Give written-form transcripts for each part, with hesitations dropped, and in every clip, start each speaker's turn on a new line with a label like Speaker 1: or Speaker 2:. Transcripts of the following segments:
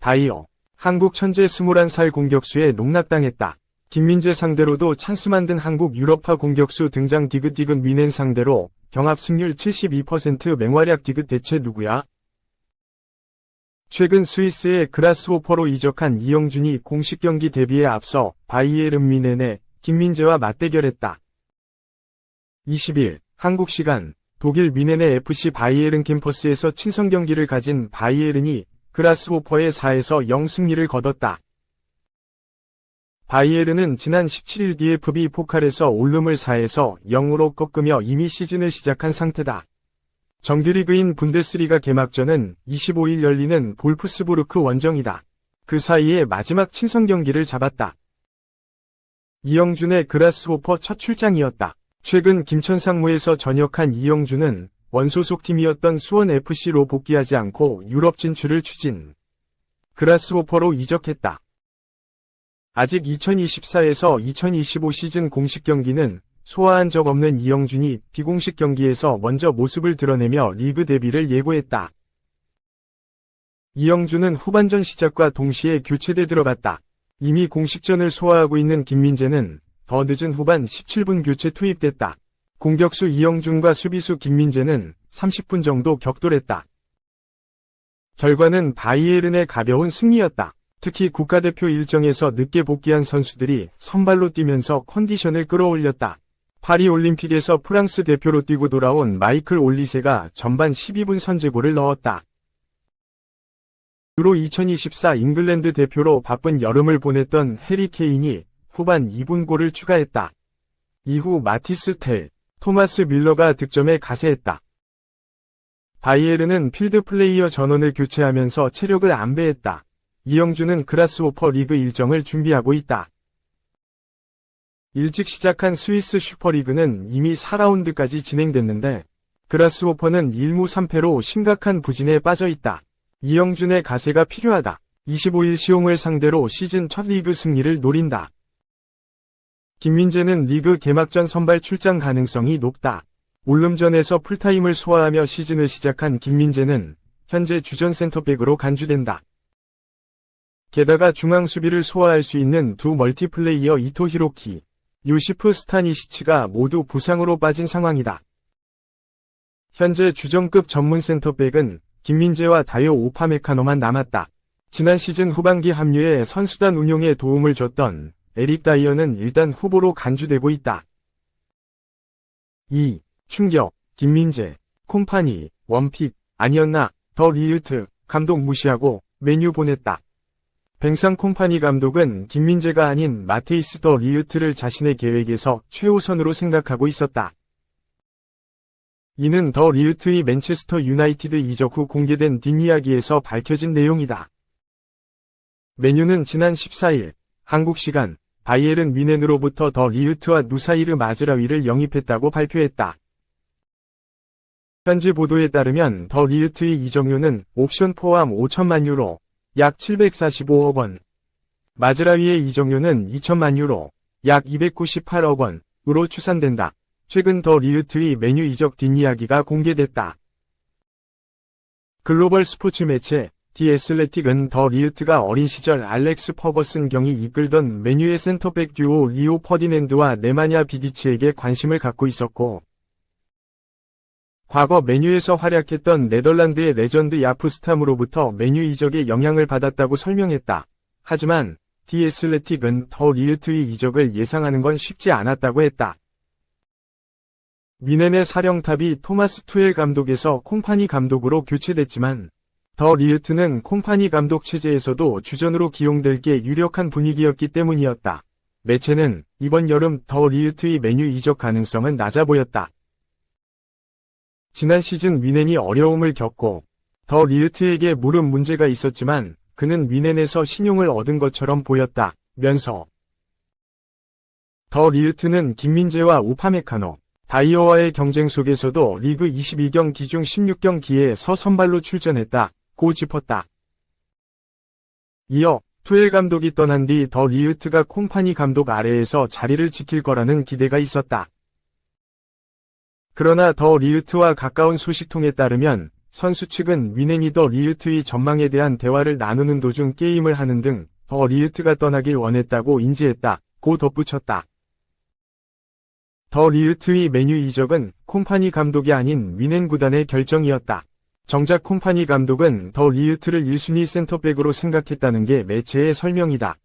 Speaker 1: 다이어. 한국 천재 21살 공격수에 농락당했다. 김민재 상대로도 찬스 만든 한국 유럽파 공격수 등장. 디귿 미넨 상대로 경합 승률 72% 맹활약. 디귿 대체 누구야? 최근 스위스의 그라스호퍼로 이적한 이영준이 공식 경기 데뷔에 앞서 바이에른 뮌헨의 김민재와 맞대결했다. 20일 한국 시간 독일 뮌헨의 FC 바이에른 캠퍼스에서 친선 경기를 가진 바이에른이 그라스호퍼의 4에서 0 승리를 거뒀다. 바이에른은 지난 17일 DFB 포칼에서 올름을 4에서 0으로 꺾으며 이미 시즌을 시작한 상태다. 정규리그인 분데스리가 개막전은 25일 열리는 볼프스부르크 원정이다. 그 사이에 마지막 친선 경기를 잡았다. 이영준의 그라스호퍼 첫 출장이었다. 최근 김천상무에서 전역한 이영준은 원소속 팀이었던 수원FC로 복귀하지 않고 유럽 진출을 추진. 그라스호퍼로 이적했다. 아직 2024에서 2025 시즌 공식 경기는 소화한 적 없는 이영준이 비공식 경기에서 먼저 모습을 드러내며 리그 데뷔를 예고했다. 이영준은 후반전 시작과 동시에 교체돼 들어갔다. 이미 공식전을 소화하고 있는 김민재는 더 늦은 후반 17분 교체 투입됐다. 공격수 이영준과 수비수 김민재는 30분 정도 격돌했다. 결과는 바이에른의 가벼운 승리였다. 특히 국가대표 일정에서 늦게 복귀한 선수들이 선발로 뛰면서 컨디션을 끌어올렸다. 파리올림픽에서 프랑스 대표로 뛰고 돌아온 마이클 올리세가 전반 12분 선제골을 넣었다. 유로 2024 잉글랜드 대표로 바쁜 여름을 보냈던 해리 케인이 후반 2분 골을 추가했다. 이후 마티스 텔, 토마스 밀러가 득점에 가세했다. 바이에른은 필드 플레이어 전원을 교체하면서 체력을 안배했다. 이영준은 그라스호퍼 리그 일정을 준비하고 있다. 일찍 시작한 스위스 슈퍼리그는 이미 4라운드까지 진행됐는데 그라스호퍼는 1무 3패로 심각한 부진에 빠져 있다. 이영준의 가세가 필요하다. 25일 시옹을 상대로 시즌 첫 리그 승리를 노린다. 김민재는 리그 개막전 선발 출장 가능성이 높다. 올름전에서 풀타임을 소화하며 시즌을 시작한 김민재는 현재 주전 센터백으로 간주된다. 게다가 중앙 수비를 소화할 수 있는 두 멀티플레이어 이토 히로키, 요시프 스타니시치가 모두 부상으로 빠진 상황이다. 현재 주전급 전문 센터백은 김민재와 다요 오파메카노만 남았다. 지난 시즌 후반기 합류해 선수단 운용에 도움을 줬던 에릭 다이어는 일단 후보로 간주되고 있다. 2. 충격, 김민재, 콤파니, 원픽, 아니었나, 더 리우트, 감독 무시하고 메뉴 보냈다. 뱅상 콤파니 감독은 김민재가 아닌 마테이스 더 리우트를 자신의 계획에서 최우선으로 생각하고 있었다. 이는 더 리우트의 맨체스터 유나이티드 이적 후 공개된 뒷이야기에서 밝혀진 내용이다. 메뉴는 지난 14일 한국 시간 바이에른 뮌헨으로부터 더 리우트와 누사이르 마즈라위를 영입했다고 발표했다. 현지 보도에 따르면 더 리우트의 이적료는 옵션 포함 5천만 유로, 약 745억 원, 마즈라위의 이적료는 2천만 유로, 약 298억 원으로 추산된다. 최근 더 리우트의 메뉴 이적 뒷이야기가 공개됐다. 글로벌 스포츠 매체 디 애슬레틱은 더 리우트가 어린 시절 알렉스 퍼거슨 경이 이끌던 메뉴의 센터백 듀오 리오 퍼디낸드와 네마냐 비디치에게 관심을 갖고 있었고, 과거 메뉴에서 활약했던 네덜란드의 레전드 야프스탐으로부터 메뉴 이적에 영향을 받았다고 설명했다. 하지만 디 애슬레틱은 더 리우트의 이적을 예상하는 건 쉽지 않았다고 했다. 뮌헨의 사령탑이 토마스 투엘 감독에서 콤파니 감독으로 교체됐지만 더 리우트는 콤파니 감독 체제에서도 주전으로 기용될 게 유력한 분위기였기 때문이었다. 매체는 이번 여름 더 리우트의 메뉴 이적 가능성은 낮아 보였다. 지난 시즌 뮌헨이 어려움을 겪고 더 리우트에게 무릎 문제가 있었지만 그는 뮌헨에서 신용을 얻은 것처럼 보였다. 면서 더 리우트는 김민재와 우파메카노, 다이어와의 경쟁 속에서도 리그 22경기 중 16경기에 선발로 출전했다. 고 짚었다. 이어 투엘 감독이 떠난 뒤 더 리우트가 콤파니 감독 아래에서 자리를 지킬 거라는 기대가 있었다. 그러나 더 리우트와 가까운 소식통에 따르면 선수 측은 윈넨이 더 리우트의 전망에 대한 대화를 나누는 도중 게임을 하는 등 더 리우트가 떠나길 원했다고 인지했다고 덧붙였다. 더 리우트의 메뉴 이적은 콤파니 감독이 아닌 윈넨 구단의 결정이었다. 정작 콤파니 감독은 더 리우트를 1순위 센터백으로 생각했다는 게 매체의 설명이다.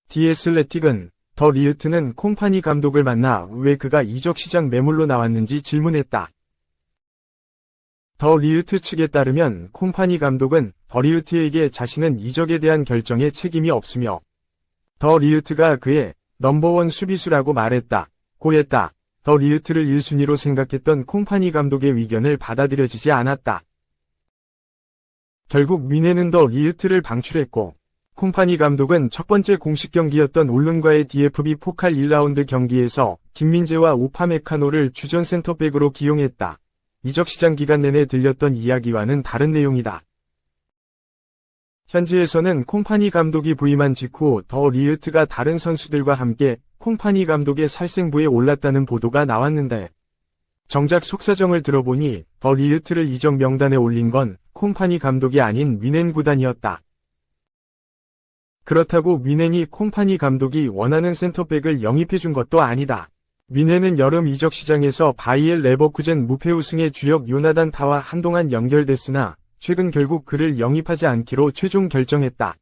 Speaker 1: 디 애슬레틱은 더 리우트는 콤파니 감독을 만나 왜 그가 이적 시장 매물로 나왔는지 질문했다. 더 리우트 측에 따르면 콤파니 감독은 더 리우트에게 자신은 이적에 대한 결정에 책임이 없으며 더 리우트가 그의 넘버원 수비수라고 말했다. 고했다. 더 리우트를 1순위로 생각했던 콤파니 감독의 의견을 받아들여지지 않았다. 결국 윈넨은 더 리우트를 방출했고 콤파니 감독은 첫 번째 공식 경기였던 울른과의 DFB 포칼 1라운드 경기에서 김민재와 우파메카노를 주전 센터백으로 기용했다. 이적 시장 기간 내내 들렸던 이야기와는 다른 내용이다. 현지에서는 콤파니 감독이 부임한 직후 더 리우트가 다른 선수들과 함께 콤파니 감독의 살생부에 올랐다는 보도가 나왔는데 정작 속사정을 들어보니 더 리우트를 이적 명단에 올린 건 콤파니 감독이 아닌 윈넨 구단이었다. 그렇다고 윈넨이 콤파니 감독이 원하는 센터백을 영입해준 것도 아니다. 윈넨은 여름 이적 시장에서 바이엘 레버쿠젠 무패 우승의 주역 요나단 타와 한동안 연결됐으나 최근 결국 그를 영입하지 않기로 최종 결정했다.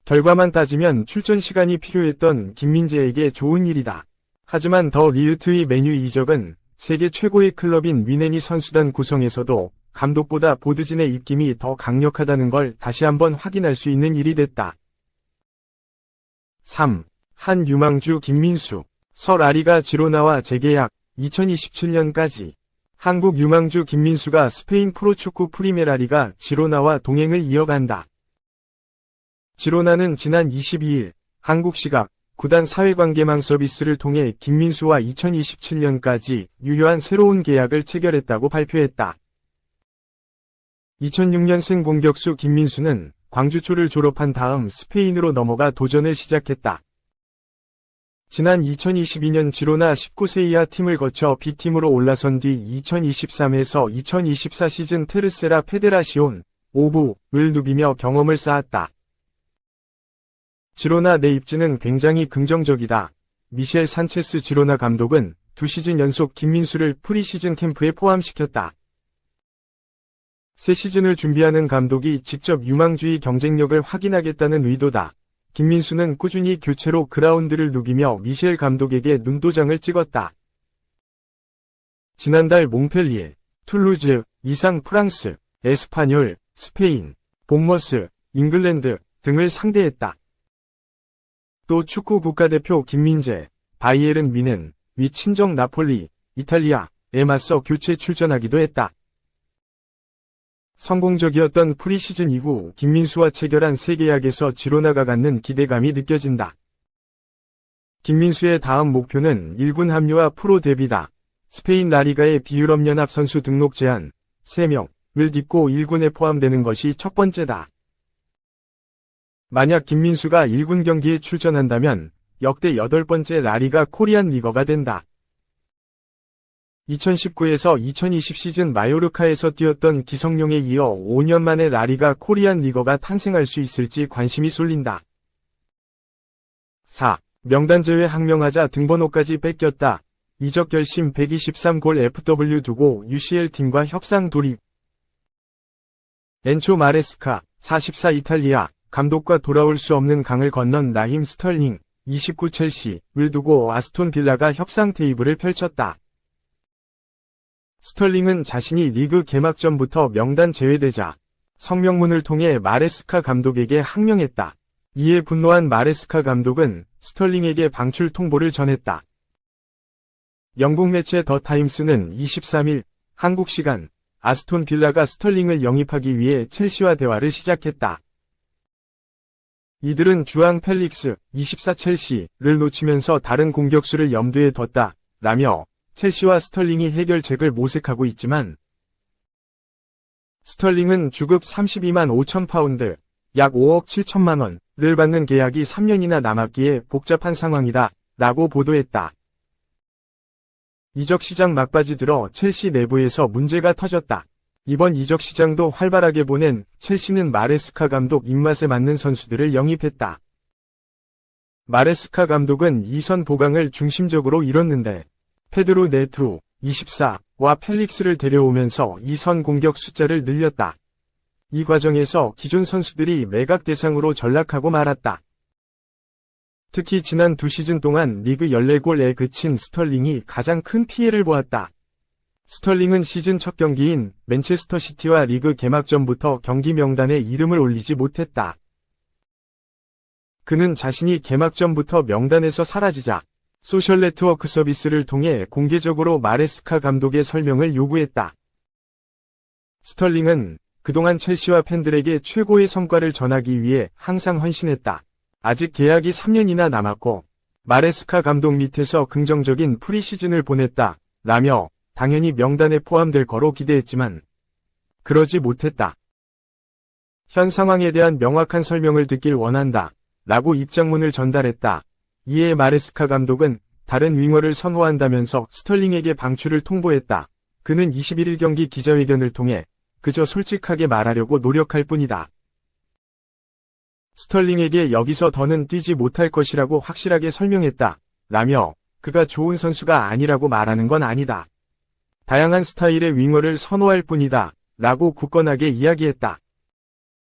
Speaker 1: 결과만 따지면 출전 시간이 필요했던 김민재에게 좋은 일이다. 하지만 더 리우트의 메뉴 이적은 세계 최고의 클럽인 윈넨이 선수단 구성에서도 감독보다 보드진의 입김이 더 강력하다는 걸 다시 한번 확인할 수 있는 일이 됐다. 3. 한 유망주 김민수. 설 아리가 지로나와 재계약 2027년까지. 한국 유망주 김민수가 스페인 프로축구 프리메라리가 지로나와 동행을 이어간다. 지로나는 지난 22일 한국 시각 구단 사회관계망 서비스를 통해 김민수와 2027년까지 유효한 새로운 계약을 체결했다고 발표했다. 2006년생 공격수 김민수는 광주초를 졸업한 다음 스페인으로 넘어가 도전을 시작했다. 지난 2022년 지로나 19세 이하 팀을 거쳐 B팀으로 올라선 뒤 2023에서 2024 시즌 테르세라 페데라시온 5부를 누비며 경험을 쌓았다. 지로나 내 입지는 굉장히 긍정적이다. 미셸 산체스 지로나 감독은 2시즌 연속 김민수를 프리시즌 캠프에 포함시켰다. 새 시즌을 준비하는 감독이 직접 유망주의 경쟁력을 확인하겠다는 의도다. 김민수는 꾸준히 교체로 그라운드를 누비며 미셸 감독에게 눈도장을 찍었다. 지난달 몽펠리에, 툴루즈, 이상 프랑스, 에스파뇰, 스페인, 본머스, 잉글랜드 등을 상대했다. 또 축구 국가대표 김민재, 바이에른 뮌헨, 위 친정 나폴리, 이탈리아에 맞서 교체 출전하기도 했다. 성공적이었던 프리시즌 이후 김민수와 체결한 새 계약에서 지로나가 갖는 기대감이 느껴진다. 김민수의 다음 목표는 1군 합류와 프로 데뷔다. 스페인 라리가의 비유럽연합 선수 등록 제한 3명을 딛고 1군에 포함되는 것이 첫 번째다. 만약 김민수가 1군 경기에 출전한다면 역대 8번째 라리가 코리안 리거가 된다. 2019에서 2020 시즌 마요르카에서 뛰었던 기성용에 이어 5년 만에 라리가 코리안 리거가 탄생할 수 있을지 관심이 쏠린다. 4. 명단 제외 항명하자 등번호까지 뺏겼다. 이적 결심 123골 FW 두고 UCL 팀과 협상 돌입. 엔초 마레스카, 44 이탈리아, 감독과 돌아올 수 없는 강을 건넌 라힘 스털링, 29 첼시를 두고 아스톤 빌라가 협상 테이블을 펼쳤다. 스털링은 자신이 리그 개막 전부터 명단 제외되자 성명문을 통해 마레스카 감독에게 항명했다. 이에 분노한 마레스카 감독은 스털링에게 방출 통보를 전했다. 영국 매체 더 타임스는 23일 한국 시간 아스톤 빌라가 스털링을 영입하기 위해 첼시와 대화를 시작했다. 이들은 주앙 펠릭스 24 첼시를 놓치면서 다른 공격수를 염두에 뒀다. 라며 첼시와 스털링이 해결책을 모색하고 있지만 스털링은 주급 32만 5천 파운드, 약 5억 7천만 원을 받는 계약이 3년이나 남았기에 복잡한 상황이다 라고 보도했다. 이적 시장 막바지 들어 첼시 내부에서 문제가 터졌다. 이번 이적 시장도 활발하게 보낸 첼시는 마레스카 감독 입맛에 맞는 선수들을 영입했다. 마레스카 감독은 2선 보강을 중심적으로 이뤘는데 페드로 네투, 24와 펠릭스를 데려오면서 2선 공격 숫자를 늘렸다. 이 과정에서 기존 선수들이 매각 대상으로 전락하고 말았다. 특히 지난 2시즌 동안 리그 14골에 그친 스털링이 가장 큰 피해를 보았다. 스털링은 시즌 첫 경기인 맨체스터 시티와 리그 개막 전부터 경기 명단에 이름을 올리지 못했다. 그는 자신이 개막 전부터 명단에서 사라지자 소셜 네트워크 서비스를 통해 공개적으로 마레스카 감독의 설명을 요구했다. 스털링은 그동안 첼시와 팬들에게 최고의 성과를 전하기 위해 항상 헌신했다. 아직 계약이 3년이나 남았고 마레스카 감독 밑에서 긍정적인 프리시즌을 보냈다. 라며 당연히 명단에 포함될 거로 기대했지만 그러지 못했다. 현 상황에 대한 명확한 설명을 듣길 원한다. 라고 입장문을 전달했다. 이에 마레스카 감독은 다른 윙어를 선호한다면서 스털링에게 방출을 통보했다. 그는 21일 경기 기자회견을 통해 그저 솔직하게 말하려고 노력할 뿐이다. 스털링에게 여기서 더는 뛰지 못할 것이라고 확실하게 설명했다. 라며 그가 좋은 선수가 아니라고 말하는 건 아니다. 다양한 스타일의 윙어를 선호할 뿐이다. 라고 굳건하게 이야기했다.